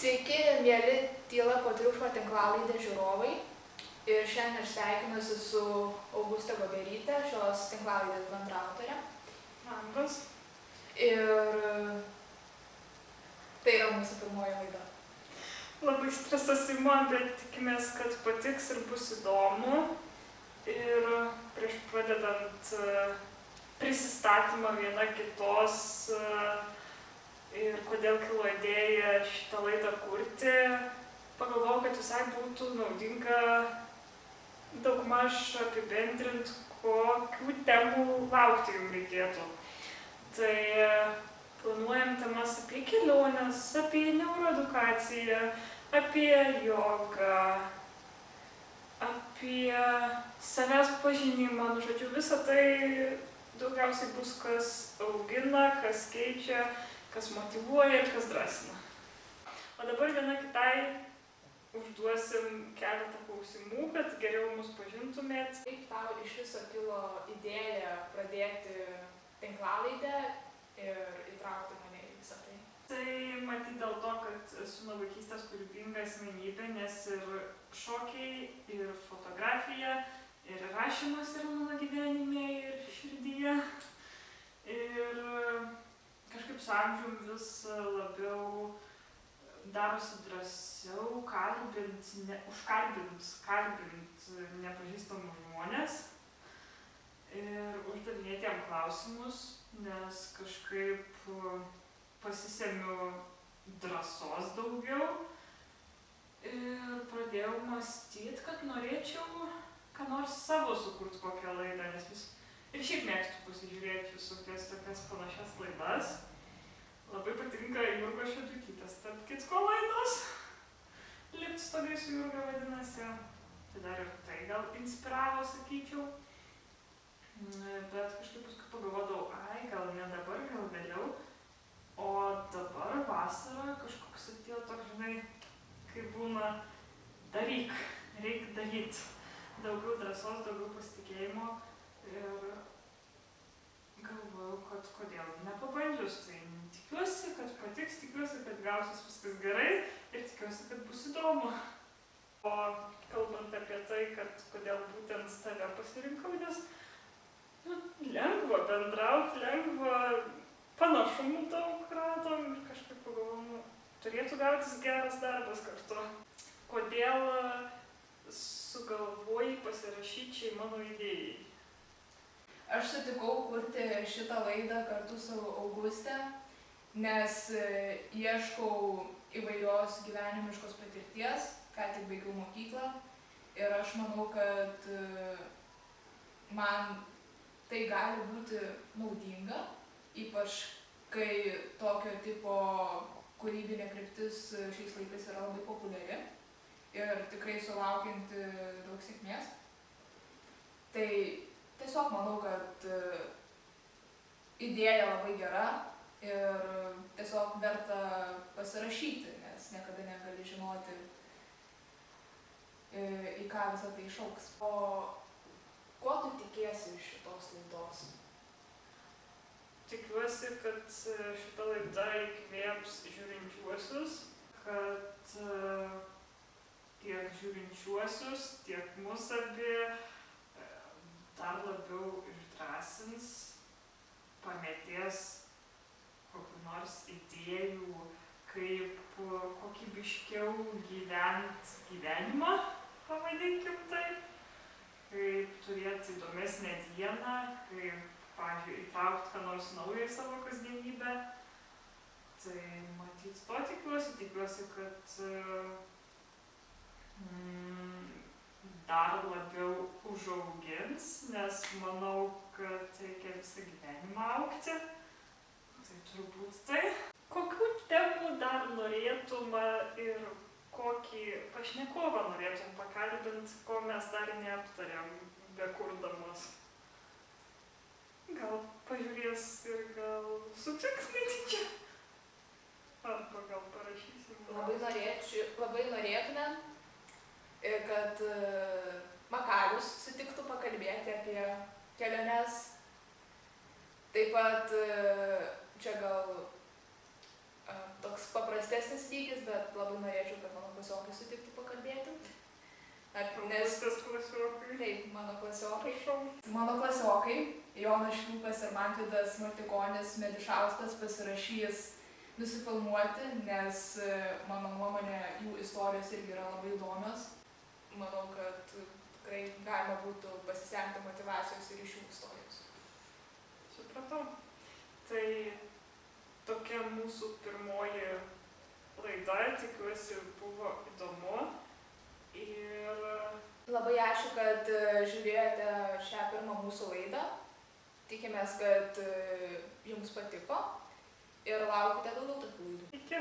Sveiki, mieli Tyla po triukšmo tinklalaidės žiūrovai. Ir šiandien aš sveikinuosi su Auguste Goberyte, šios tinklalaidės bendraautorė. Labas. Ir tai yra mūsų pirmoji laida. Labai stresas ima, bet tikimės, kad patiks ir bus įdomu. Ir prieš pradedant prisistatymą viena kitos ir kodėl kilo idėja šitą laidą kurti, pagalvojau, kad visai būtų naudinga daugmaž apibendrinti, kokių temų laukti jums reikėtų. Tai planuojam temas apie keliones, apie neuroedukaciją, apie jogą, apie savęs pažinimą, žodžiu, visą tai daugiausiai bus, kas augina, kas keičia, kas motyvuoja ir kas drąsina. O dabar viena kitai užduosim keletą klausimų, kad geriau mus pažintumėt. Kaip tau iš viso kilo idėja pradėti tinklalaidę ir įtraukti mane į visą tai? Tai matyt dėl to, kad esu nuo vaikystės kūrybinga asmenybė, nes ir šokiai, ir fotografija, ir rašymas yra mano gyvenime ir širdyje. Ir kažkaip su amžium vis labiau darosi drąsiau kalbint nepažįstamus žmonės ir uždavinėti jam klausimus, nes kažkaip pasisemiu drąsos daugiau ir pradėjau mąstyti, kad norėčiau ką nors savo sukurti kokią laidą, nes ir šiaip mėgstu pasižiūrėti visokias tokias panašias laidas. Labai patinka Jurgos Šeduikytės tarp kitko laidos. Lipt stogai su Jurga vadinasi. Tai dar ir tai gal inspiravo, sakyčiau. Bet kažkaip paskui pagalvodavau, gal ne dabar, gal vėliau. O dabar vasarą kažkoks atėjo toks, žinai, kai būna reik daryt. Daugiau drąsos, daugiau pasitikėjimo. Ir galvojau, kad kodėl nepabandžius, tai tikiuosi, kad patiks, tikiuosi, kad gausis viskas gerai ir tikiuosi, kad bus įdomu. O kalbant apie tai, kad kodėl būtent tave pasirinkau, nes lengva bendrauti, lengva panašumų daug radom ir kažkaip pagalvojau, turėtų gautis geras darbas kartu. Kodėl sugalvojai pasirašyti šiai mano idėjai? Aš sutikau kurti šitą laidą kartu su Auguste, nes ieškau įvairios gyvenimiškos patirties, ką tik baigiau mokyklą. Ir aš manau, kad man tai gali būti naudinga, ypač kai tokio tipo kūrybinė kryptis šiais laikais yra labai populiari ir tikrai sulaukianti daug sėkmės. Tai tiesiog manau, kad idėja labai gera ir tiesiog verta pasirašyti, nes niekada negali žinoti, į ką visą tai išaugs. O ko tu tikiesi iš šitos laidos? Tikiuosi, kad šita laida įkvėps žiūrinčiuosius, kad tiek žiūrinčiuosius, tiek mus abi dar labiau išdrąsins, pamėtės kokių nors idėjų, kaip kokybiškiau gyvent gyvenimą, pavadinkim taip, kaip turėti įdomesnę dieną, kaip, pavyzdžiui, įtraukti ką nors naują į savo kasdienybę. Tai matyt, to tikiuosi, kad dar labiau užaugins, nes manau, kad reikia visą gyvenimą augti. Tai turbūt tai. Kokių temų dar norėtum ir kokį pašnekovą norėtum pakalbinti, ko mes dar neaptarėm bekurdamos? Gal pažiūrės ir gal sutiks netyčia? Arba gal parašysim. Labai norėtumėm, kad Makalius sutiktų pakalbėti apie keliones. Taip pat čia gal toks toks paprastesnis lygis, bet labai norėčiau, kad mano klasiokai sutiktų pakalbėti. Nes klasiokai. taip, mano klasiokai. Mano klasiokai, Jonas Šliūpas ir Mantvydas Martikonis Medišauskas pasirašys nusifilmuoti, nes mano nuomonė jų istorijos irgi yra labai įdomios. Manau, kad tikrai galima būtų pasisemti motyvacijos ir iš jų istorijos. Supratau. Tai tokia mūsų pirmoji laida, tikiuosi buvo įdomu. Ir Labai ačiū, kad žiūrėjote šią pirmą mūsų laidą. Tikimės, kad jums patiko ir laukite daugiau tokių laidų. iki.